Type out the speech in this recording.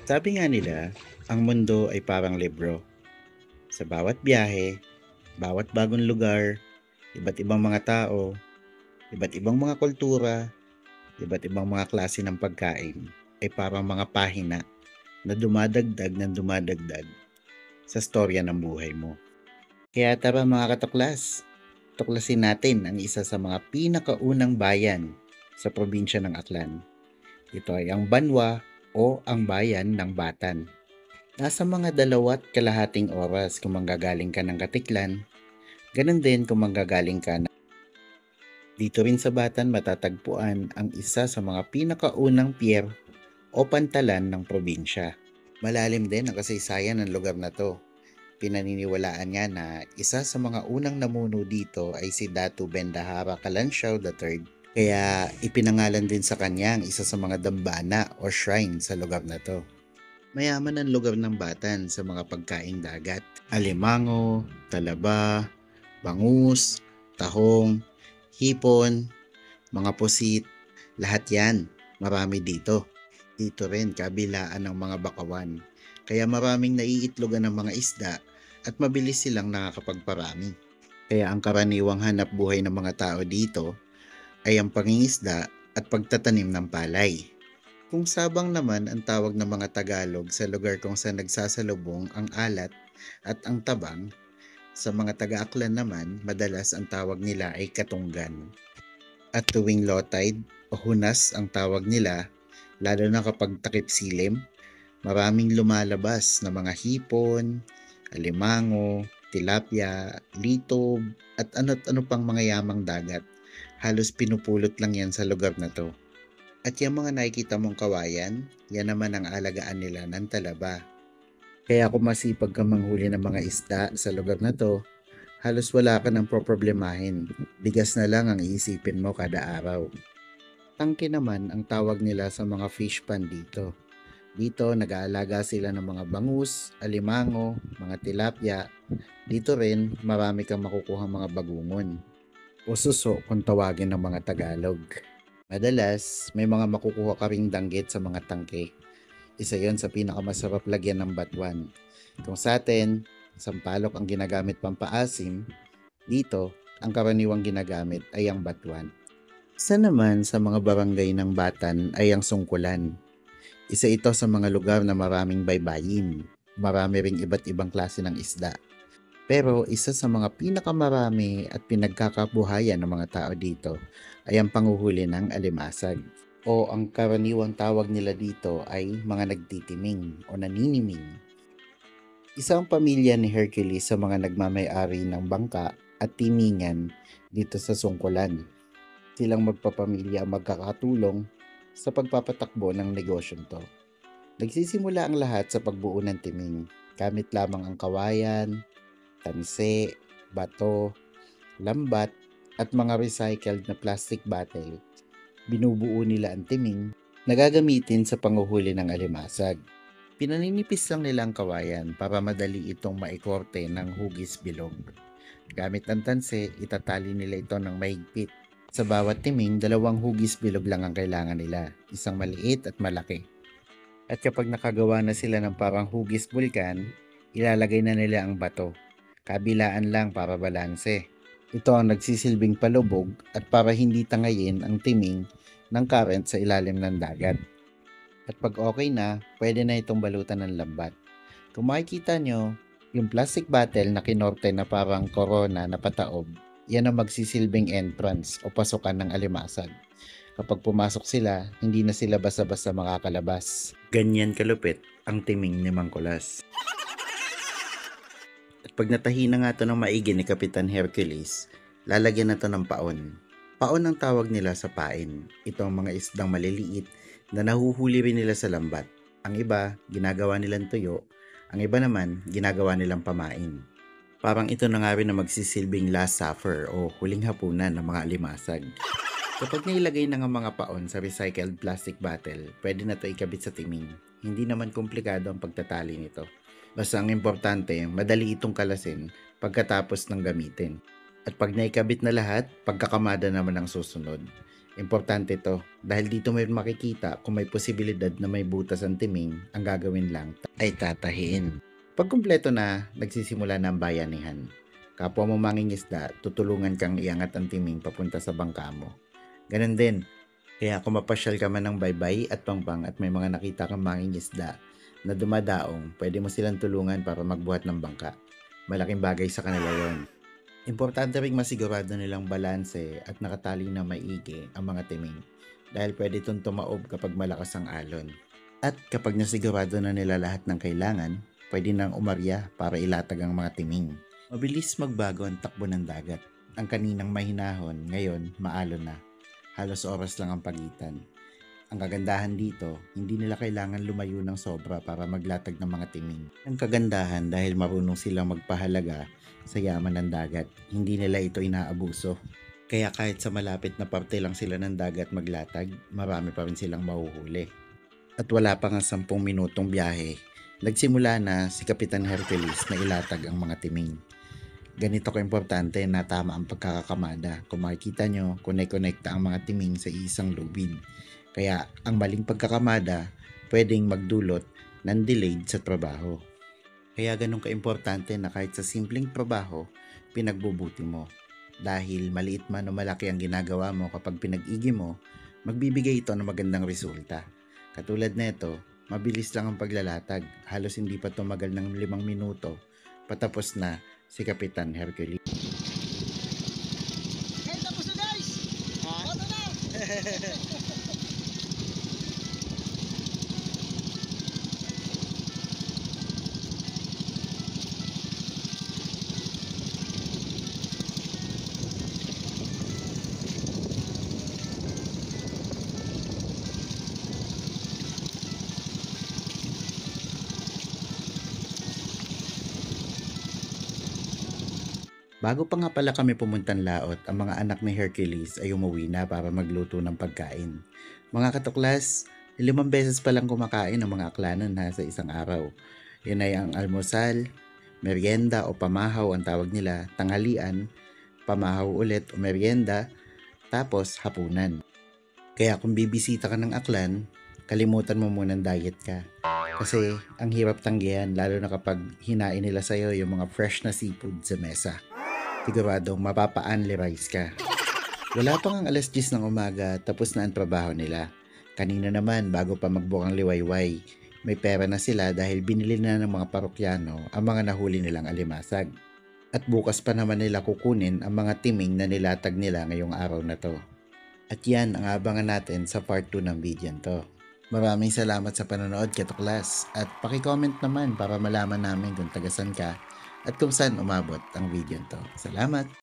Sabi nga nila, ang mundo ay parang libro. Sa bawat biyahe, bawat bagong lugar, iba't ibang mga tao, iba't ibang mga kultura, iba't ibang mga klase ng pagkain, ay parang mga pahina na dumadagdag ng dumadagdag sa storya ng buhay mo. Kaya tara mga katuklas, tuklasin natin ang isa sa mga pinakaunang bayan sa probinsya ng Aklan. Ito ay ang Banwa o ang Bayan ng Batan. Nasa mga 2.5 oras kung manggagaling ka ng Katiklan, ganun din kung manggagaling ka na. Dito rin sa Batan matatagpuan ang isa sa mga pinakaunang pier o pantalan ng probinsya. Malalim din ang kasaysayan ng lugar na to. Pinaniniwalaan niya na isa sa mga unang namuno dito ay si Datu Bendahara Kalansiaw III. Kaya ipinangalan din sa kanya ang isa sa mga dambana o shrine sa lugar na to. Mayaman ang lugar ng Batan sa mga pagkaing dagat. Alimango, talaba, bangus, tahong, hipon, mga pusit, lahat yan. Marami dito. Dito rin kabilaan ng mga bakawan. Kaya maraming naiitlogan ng mga isda at mabilis silang nakakapagparami. Kaya ang karaniwang hanap buhay ng mga tao dito ay ang pangingisda at pagtatanim ng palay. Kung sabang naman ang tawag ng mga Tagalog sa lugar kung saan nagsasalubong ang alat at ang tabang, sa mga taga-Aklan naman, madalas ang tawag nila ay katunggan. At tuwing low tide o hunas ang tawag nila, lalo na kapag takip silim, maraming lumalabas na mga hipon, alimango, tilapia, litob, at ano't ano pang mga yamang dagat. Halos pinupulot lang yan sa lugar na to. At yung mga nakikita mong kawayan, yan naman ang alagaan nila ng talaba. Kaya kung masipag ka manghuli ng mga isda sa lugar na to, halos wala ka nang poproblemahin. Bigas na lang ang iisipin mo kada araw. Tangke naman ang tawag nila sa mga fish pond dito. Dito nag-aalaga sila ng mga bangus, alimango, mga tilapia. Dito rin marami kang makukuha mga bagungon o suso kung tawagin ng mga Tagalog. Madalas, may mga makukuha ka ring danggit sa mga tangke. Isa yon sa pinakamasarap lagyan ng batuan. Kung sa atin, sampalok ang ginagamit pampaasim, dito, ang karaniwang ginagamit ay ang batuan. Isa naman sa mga barangay ng Batan ay ang Sungkulan. Isa ito sa mga lugar na maraming baybayin. Marami ring iba't ibang klase ng isda. Pero isa sa mga pinakamarami at pinagkakabuhayan ng mga tao dito ay ang panguhuli ng alimasag. O ang karaniwang tawag nila dito ay mga nagtitiming o naniniming. Isang pamilya ni Hercules sa mga nagmamay-ari ng bangka at timingan dito sa Sungkulan. Silang magpapamilya ang magkakatulong sa pagpapatakbo ng negosyong to. Nagsisimula ang lahat sa pagbuo ng timing. Gamit lamang ang kawayan, tanse, bato, lambat, at mga recycled na plastic bottle. Binubuo nila ang timing na gagamitin sa panguhuli ng alimasag. Pinaninipis lang nila ang kawayan para madali itong maikorte ng hugis bilog. Gamit ang tanse, itatali nila ito ng mahigpit. Sa bawat timing, 2 hugis bilog lang ang kailangan nila, isang maliit at malaki. At kapag nakagawa na sila ng parang hugis bulkan, ilalagay na nila ang bato. Kabilaan lang para balanse. Ito ang nagsisilbing palubog at para hindi tangayin ang timing ng current sa ilalim ng dagat. At pag okay na, pwede na itong balutan ng lambat. Kung makikita nyo, yung plastic bottle na kinorte na parang corona na pataob, yan ang magsisilbing entrance o pasukan ng alimasag. Kapag pumasok sila, hindi na sila basta-basta makakalabas. Ganyan kalupit ang timing ni Mangkulas. At pag natahi na nga to ng maigi ni Kapitan Hercules, lalagyan na to ng paon. Paon ang tawag nila sa pain. Ito ang mga isdang maliliit na nahuhuli rin nila sa lambat. Ang iba, ginagawa nilang tuyo. Ang iba naman, ginagawa nilang pamain. Parang ito na nga rin na magsisilbing last supper o huling hapunan ng mga alimasag. Kapag nailagay na nga mga paon sa recycled plastic bottle, pwede na ito ikabit sa timing. Hindi naman komplikado ang pagtatali nito. Basta ang importante, madali itong kalasin pagkatapos ng gamitin. At pag naikabit na lahat, pagkakamada naman ang susunod. Importante to dahil dito may makikita kung may posibilidad na may butas ang timing, ang gagawin lang ay tatahiin. Pag kumpleto na, nagsisimula na ang bayanihan. Kapwa mo mangingisda, tutulungan kang iangat ang timing papunta sa bangka mo. Ganon din, kaya kung mapasyal ka man ng baybay at pangpang at may mga nakita kang mangingisda na dumadaong, pwede mo silang tulungan para magbuhat ng bangka. Malaking bagay sa kanila yon. Importante ring masigurado nilang balanse at nakatali na maigi ang mga timing dahil pwede itong tumaob kapag malakas ang alon. At kapag nasigurado na nila lahat ng kailangan, pwede nang umarya para ilatag ang mga timing. Mabilis magbago ang takbo ng dagat. Ang kaninang mahinahon, ngayon maalon na. Halos oras lang ang pagitan. Ang kagandahan dito, hindi nila kailangan lumayo ng sobra para maglatag ng mga timing. Ang kagandahan dahil marunong silang magpahalaga sa yaman ng dagat, hindi nila ito inaabuso. Kaya kahit sa malapit na parte lang sila ng dagat maglatag, marami pa rin silang mahuhuli. At wala pa nga 10 minutong biyahe, nagsimula na si Kapitan Hercules na ilatag ang mga timing. Ganito ka-importante na tama ang pagkakakamada. Kung makikita nyo, connect-connecta ang mga timing sa isang lubid. Kaya ang maling pagkakamada pwedeng magdulot ng delayed sa trabaho. Kaya ganun ka-importante na kahit sa simpleng trabaho, pinagbubuti mo. Dahil maliit man o malaki ang ginagawa mo kapag pinag-igi mo, magbibigay ito ng magandang resulta. Katulad nito, mabilis lang ang paglalatag. Halos hindi pa tumagal ng 5 minuto, patapos na si Kapitan Hercules. Hey, tapos na guys! Ano na? Bago pa nga pala kami pumuntang laot, ang mga anak ni Hercules ay umuwi na para magluto ng pagkain. Mga katuklas, 5 beses pa lang kumakain ang mga aklanon sa isang araw. Yun ay ang almusal, merienda o pamahaw ang tawag nila, tanghalian, pamahaw ulit o merienda, tapos hapunan. Kaya kung bibisita ka ng aklan, kalimutan mo munang diet ka. Kasi ang hirap tanggihan lalo na kapag hinain nila sa'yo yung mga fresh na seafood sa mesa. Siguradong mapapa-only rice ka. Wala pang ang 10:00 ng umaga tapos na ang trabaho nila. Kanina naman bago pa magbukang liwayway, may pera na sila dahil binili na ng mga parokyano ang mga nahuli nilang alimasag. At bukas pa naman nila kukunin ang mga timing na nilatag nila ngayong araw na to. At yan ang abangan natin sa part 2 ng video to. Maraming salamat sa panonood, katuklas. At paki-comment naman para malaman namin kung tagasan ka at kung saan umabot ang video to. Salamat!